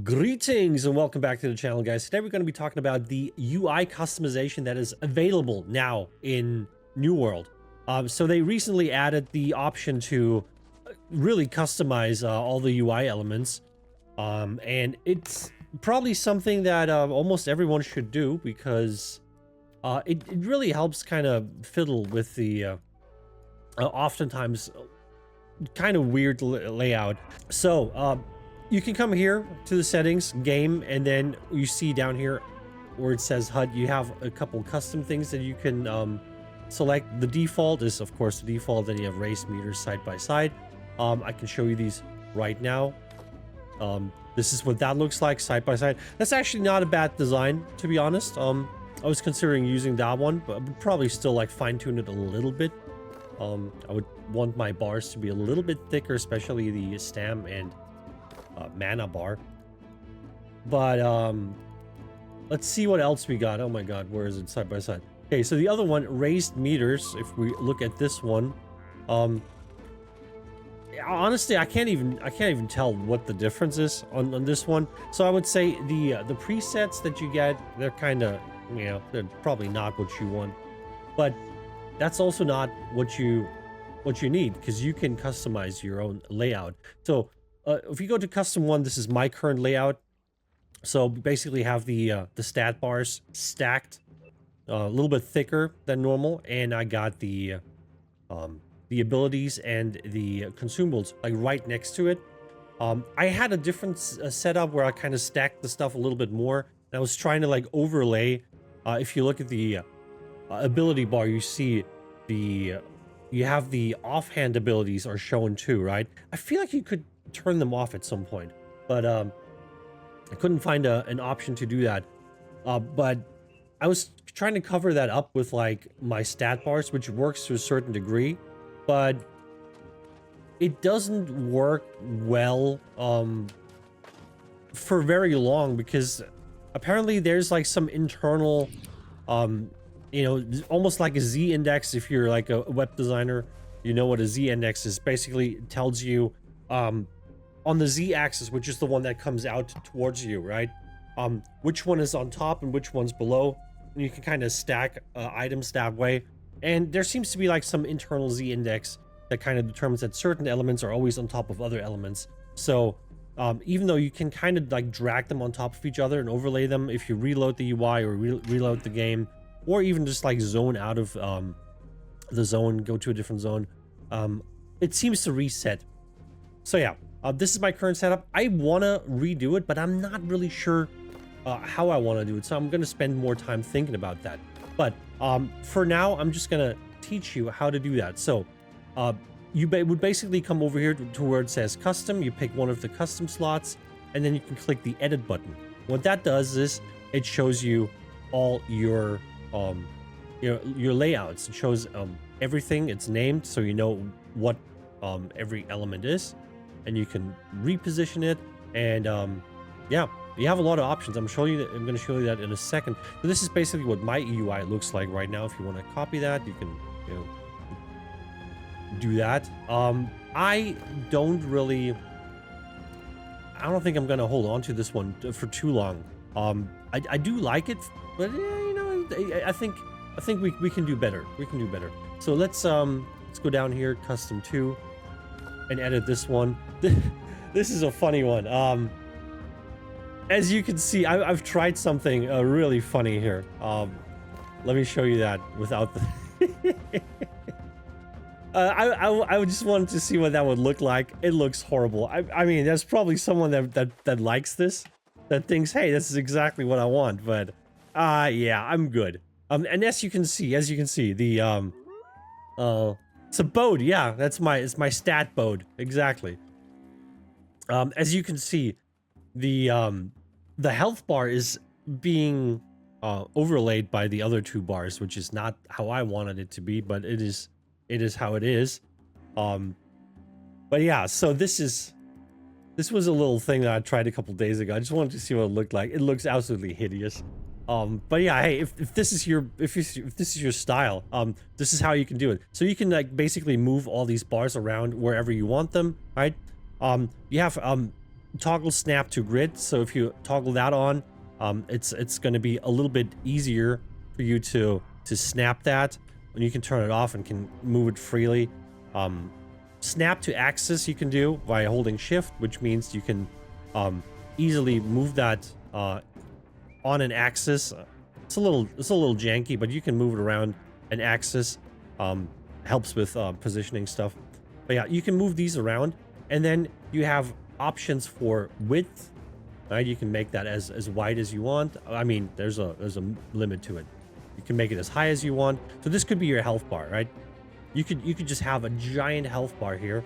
Greetings and welcome back to the channel, guys. Today we're going to be talking about the UI customization that is available now in New World. So they recently added the option to really customize all the UI elements, and it's probably something that almost everyone should do because it really helps kind of fiddle with the oftentimes kind of weird layout. So you can come here to the settings, game, and then you see down here where it says HUD, you have a couple custom things that you can select. The default is, of course, the default. Then you have race meters side by side. I can show you these right now. This is what that looks like side by side. That's actually not a bad design, to be honest. I was considering using that one, but I would probably still like fine-tune it a little bit. I would want my bars to be a little bit thicker, especially the stam and mana bar. But let's see what else we got. Oh my god, where is it side by side? Okay, so the other one, raised meters. If we look at this one, honestly, I can't even tell what the difference is on this one. So I would say the presets that you get, they're kind of, you know, they're probably not what you want, but that's also not what you need, because you can customize your own layout. So if you go to custom one, this is my current layout. So basically have the stat bars stacked a little bit thicker than normal, and I got the abilities and the consumables like right next to it. I had a different setup where I kind of stacked the stuff a little bit more, and I was trying to like overlay. If you look at the ability bar, you see you have the offhand abilities are shown too, right? I feel like you could turn them off at some point, but I couldn't find an option to do that. But I was trying to cover that up with like my stat bars, which works to a certain degree, but it doesn't work well for very long, because apparently there's like some internal you know, almost like a Z index. If you're like a web designer, you know what a Z index is. Basically it tells you on the Z axis, which is the one that comes out towards you, right? Which one is on top and which one's below. And you can kind of stack items that way. And there seems to be like some internal Z index that kind of determines that certain elements are always on top of other elements. So even though you can kind of like drag them on top of each other and overlay them if you reload the UI or reload the game, or even just like zone out of the zone, go to a different zone, it seems to reset. So yeah, this is my current setup. I want to redo it, but I'm not really sure how I want to do it. So I'm going to spend more time thinking about that. But for now, I'm just going to teach you how to do that. So you would basically come over here to where it says custom. You pick one of the custom slots, and then you can click the edit button. What that does is it shows you all your layouts. It shows everything. It's named, so you know what every element is, and you can reposition it. And yeah, you have a lot of options. I'm going to show you that in a second. So this is basically what my UI looks like right now. If you want to copy that, you can, you know, do that. I don't think I'm going to hold on to this one for too long. I do like it, but you know, I think we can do better. We can do better. So let's go down here, custom 2, and edit this one. This is a funny one. As you can see, I've tried something really funny here. Let me show you that without the I just wanted to see what that would look like. It looks horrible. I mean, there's probably someone that likes this, that thinks, hey, this is exactly what I want. But yeah, I'm good. And as you can see, the it's a boat. Yeah, it's my stat boat. Exactly. As you can see, the health bar is being overlaid by the other two bars, which is not how I wanted it to be, but it is how it is. But yeah, so this was a little thing that I tried a couple days ago. I just wanted to see what it looked like. It looks absolutely hideous. But yeah, hey, if this is your style, this is how you can do it. So you can like basically move all these bars around wherever you want them, right? You have toggle snap to grid. So if you toggle that on, it's going to be a little bit easier for you to snap that. When you can turn it off and can move it freely. Snap to axis you can do by holding shift, which means you can easily move that on an axis. It's a little janky, but you can move it around an axis. Helps with positioning stuff. But yeah, you can move these around, and then you have options for width. Right, you can make that as wide as you want. I mean, there's a limit to it. You can make it as high as you want. So this could be your health bar, right? You could just have a giant health bar here,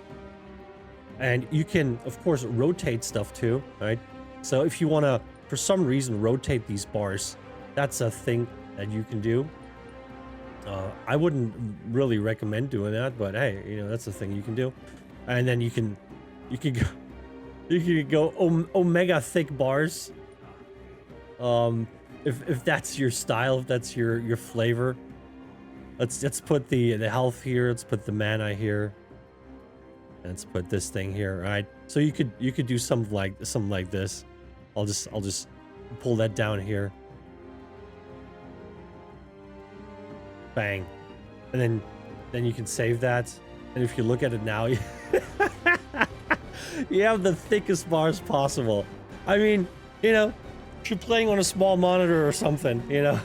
and you can of course rotate stuff too, right? So if you want to, for some reason, rotate these bars, that's a thing that you can do. I wouldn't really recommend doing that, but hey, you know, that's the thing you can do. And then you can go omega thick bars. If that's your style, if that's your flavor. Let's put the health here. Let's put the mana here. Let's put this thing here, right? So you could do something like this. I'll just pull that down here. Bang. And then you can save that. And if you look at it now, you have the thickest bars possible. I mean, you know, if you're playing on a small monitor or something, you know,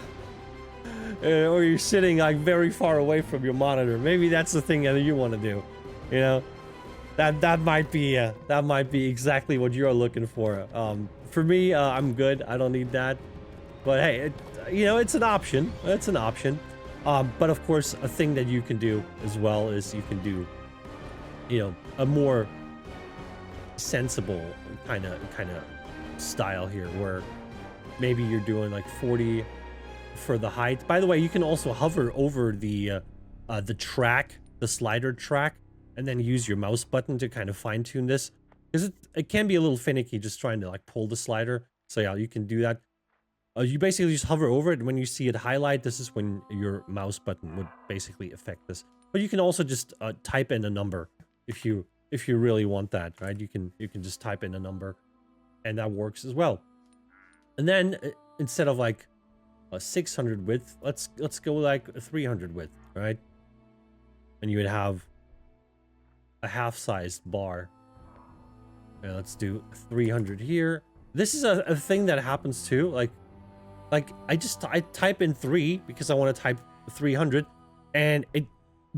or you're sitting like very far away from your monitor, maybe that's the thing that you want to do, you know. That might be exactly what you're looking for. For me, I'm good. I don't need that. But hey, you know, it's an option. It's an option. But of course, a thing that you can do as well is you can do, you know, a more sensible kind of style here, where maybe you're doing like 40 for the height. By the way, you can also hover over the track, the slider track, and then use your mouse button to kind of fine tune this, because it can be a little finicky just trying to like pull the slider. So yeah, you can do that. You basically just hover over it, and when you see it highlight, this is when your mouse button would basically affect this. But you can also just type in a number if you really want that, right? You can just type in a number, and that works as well. And then instead of like a 600 width, let's go like a 300 width, right? And you would have a half-sized bar. And let's do 300 here. This is a thing that happens too. Like I type in 3 because I want to type 300, and it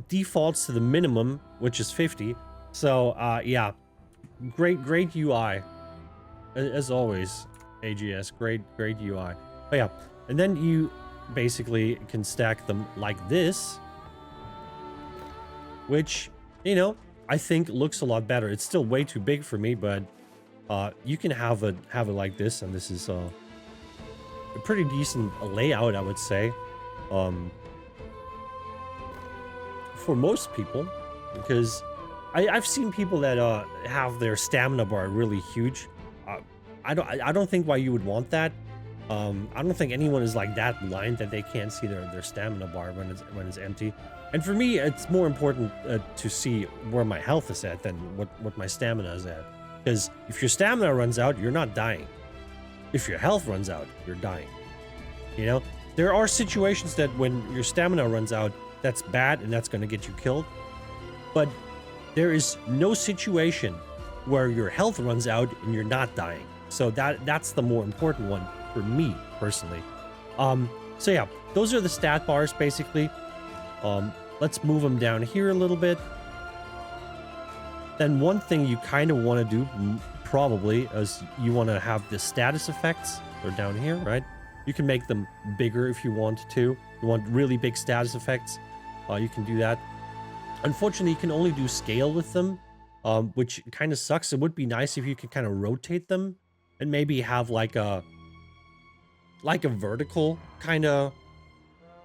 defaults to the minimum, which is 50. So yeah, great UI as always. AGS, great UI. But yeah, and then you basically can stack them like this, which, you know, I think looks a lot better. It's still way too big for me, but you can have it like this, and this is a pretty decent layout, I would say, for most people, because I've seen people that have their stamina bar really huge. I don't think why you would want that. I don't think anyone is like that blind that they can't see their stamina bar when it's empty. And for me, it's more important to see where my health is at than what my stamina is at. Because if your stamina runs out, you're not dying. If your health runs out, you're dying. You know, there are situations that when your stamina runs out, that's bad and that's going to get you killed. But there is no situation where your health runs out and you're not dying. So that's the more important one for me personally. So yeah, those are the stat bars basically. Let's move them down here a little bit. Then one thing you kind of want to do probably is you want to have the status effects. They're down here, right? You can make them bigger if you want to. You want really big status effects, you can do that. Unfortunately, you can only do scale with them, which kind of sucks. It would be nice if you could kind of rotate them and maybe have like a vertical kind of,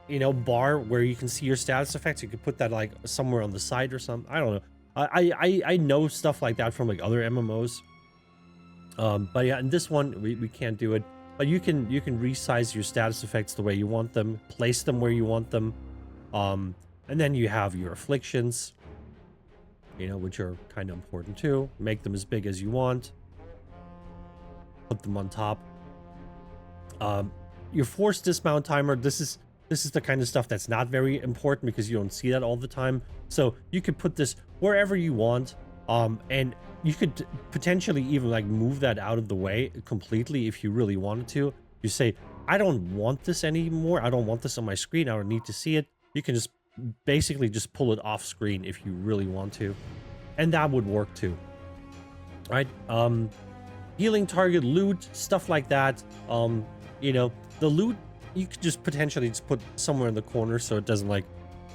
you know, bar where you can see your status effects. You could put that like somewhere on the side or something. I don't know. I know stuff like that from like other MMOs. But yeah, in this one we can't do it. But you can resize your status effects the way you want them, place them where you want them, and then you have your afflictions, you know, which are kind of important too. Make them as big as you want. put them on top. Your force dismount timer, this is the kind of stuff that's not very important because you don't see that all the time. So you could put this wherever you want, and you could potentially even like move that out of the way completely if you really wanted to. You say, I don't want this anymore, I don't want this on my screen, I don't need to see it. You can just basically just pull it off screen if you really want to, and that would work too. Right? Healing target, loot, stuff like that. You know, the loot you could just potentially just put somewhere in the corner so it doesn't, like,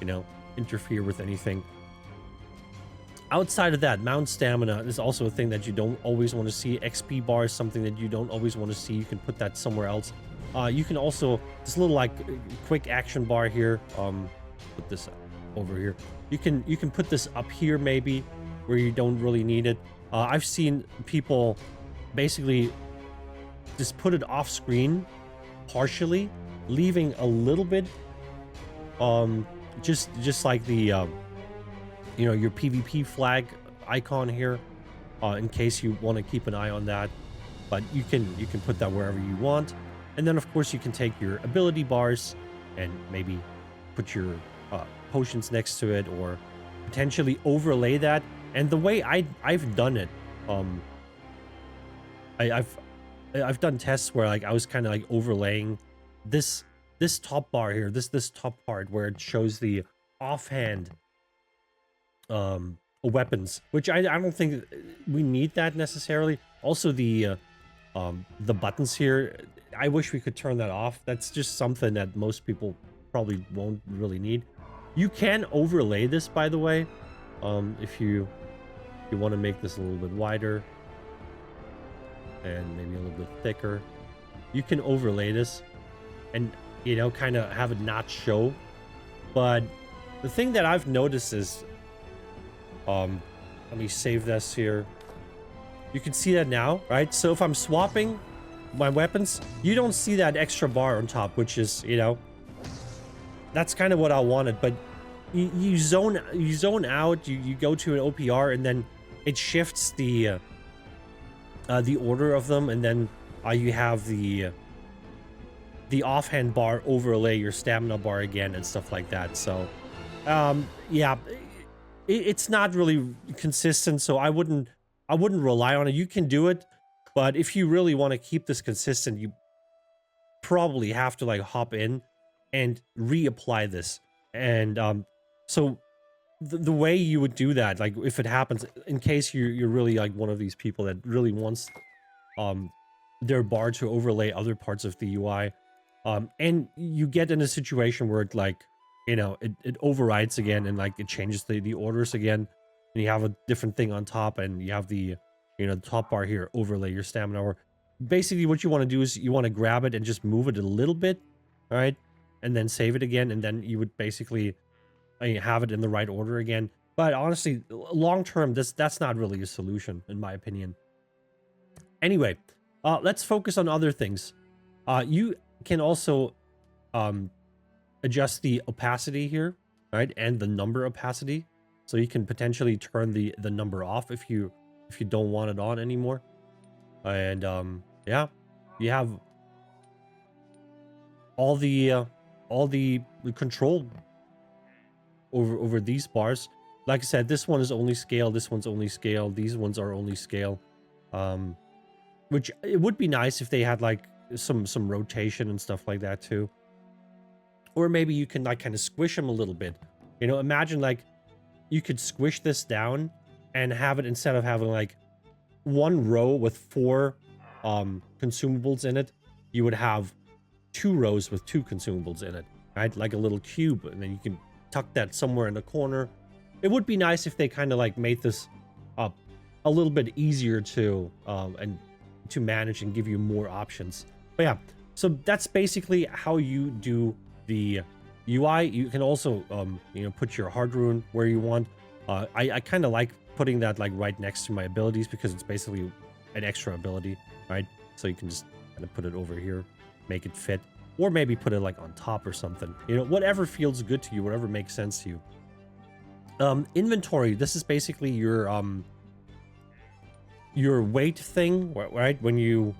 you know, interfere with anything. Outside of that, mount stamina is also a thing that you don't always want to see. XP bar is something that you don't always want to see. You can put that somewhere else. You can also, this little like quick action bar here, put this over here. You can put this up here maybe where you don't really need it. I've seen people basically just put it off screen partially, leaving a little bit, just like the you know, your PvP flag icon here, in case you want to keep an eye on that. But you can put that wherever you want. And then of course you can take your ability bars and maybe put your potions next to it, or potentially overlay that. And the way I've done it, I've done tests where like I was kind of like overlaying this top bar here, this top part where it shows the offhand weapons, which I don't think we need that necessarily. Also the buttons here, I wish we could turn that off. That's just something that most people probably won't really need. You can overlay this, by the way, if you want to make this a little bit wider and maybe a little bit thicker. You can overlay this and, you know, kind of have it not show. But the thing that I've noticed is, let me save this here. You can see that now, right? So if I'm swapping my weapons, you don't see that extra bar on top, which is, you know, that's kind of what I wanted. But you zone out, you go to an OPR, and then it shifts the order of them, and then you have the offhand bar overlay your stamina bar again and stuff like that. So yeah, it's not really consistent, so I wouldn't rely on it. You can do it, but if you really want to keep this consistent, you probably have to like hop in and reapply this. And so the way you would do that, like if it happens, in case you're really like one of these people that really wants their bar to overlay other parts of the UI, and you get in a situation where it, like, you know, it overrides again, and like it changes the orders again, and you have a different thing on top, and you have the, you know, the top bar here overlay your stamina. Or basically what you want to do is you want to grab it and just move it a little bit, all right, and then save it again, and then you would basically have it in the right order again. But honestly, long term, that's not really a solution, in my opinion. Anyway, let's focus on other things. You can also adjust the opacity here, right, and the number opacity. So you can potentially turn the number off if you don't want it on anymore. And yeah, you have all the control over these bars. Like I said, this one is only scale, this one's only scale, these ones are only scale. Which it would be nice if they had like some rotation and stuff like that too. Or maybe you can like kind of squish them a little bit. You know, imagine like you could squish this down and have it, instead of having like one row with 4 consumables in it, you would have 2 rows with 2 consumables in it, right? Like a little cube, and then you can tuck that somewhere in the corner. It would be nice if they kind of like made this a little bit easier to and to manage and give you more options. But yeah, so that's basically how you do the UI. You can also you know, put your hard rune where you want. I kind of like putting that like right next to my abilities, because it's basically an extra ability, right? So you can just kind of put it over here, make it fit, or maybe put it like on top or something, you know, whatever feels good to you, whatever makes sense to you. Inventory, this is basically your weight thing, right? When you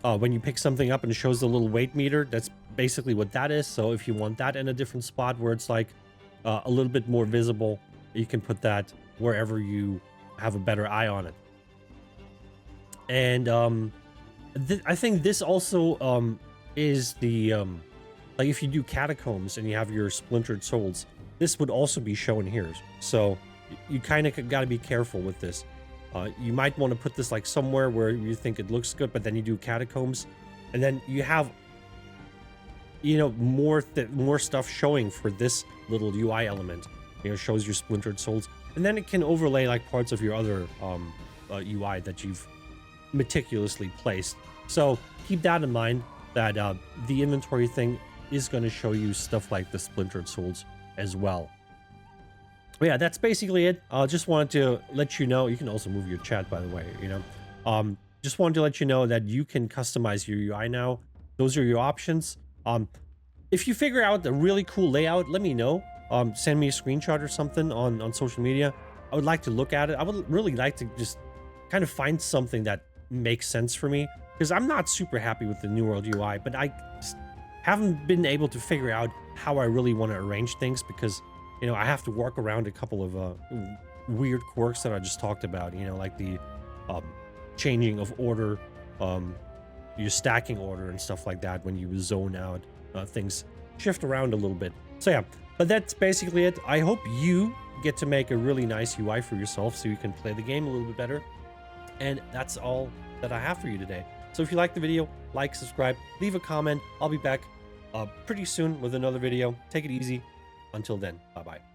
when you pick something up and it shows the little weight meter. That's basically what that is. So if you want that in a different spot where it's like a little bit more visible, you can put that wherever you have a better eye on it. And I think this also is the like if you do catacombs and you have your splintered souls, this would also be shown here. So you kind of got to be careful with this. You might want to put this like somewhere where you think it looks good, but then you do catacombs, and then you have, you know, more stuff showing for this little UI element. You know, shows your splintered souls, and then it can overlay like parts of your other UI that you've meticulously placed. So keep that in mind, that the inventory thing is going to show you stuff like the splintered souls as well. But yeah, that's basically it. Just wanted to let you know. You can also move your chat, by the way, you know. Just wanted to let you know that you can customize your UI now. Those are your options. If you figure out a really cool layout, let me know. Send me a screenshot or something on social media. I would like to look at it. I would really like to just kind of find something that makes sense for me, because I'm not super happy with the New World UI, but I just haven't been able to figure out how I really want to arrange things, because, you know, I have to work around a couple of weird quirks that I just talked about, you know, like the changing of order, your stacking order and stuff like that. When you zone out, things shift around a little bit. So yeah, but that's basically it. I hope you get to make a really nice UI for yourself so you can play the game a little bit better. And that's all that I have for you today. So if you like the video, like, subscribe, leave a comment. I'll be back pretty soon with another video. Take it easy. Until then, bye-bye.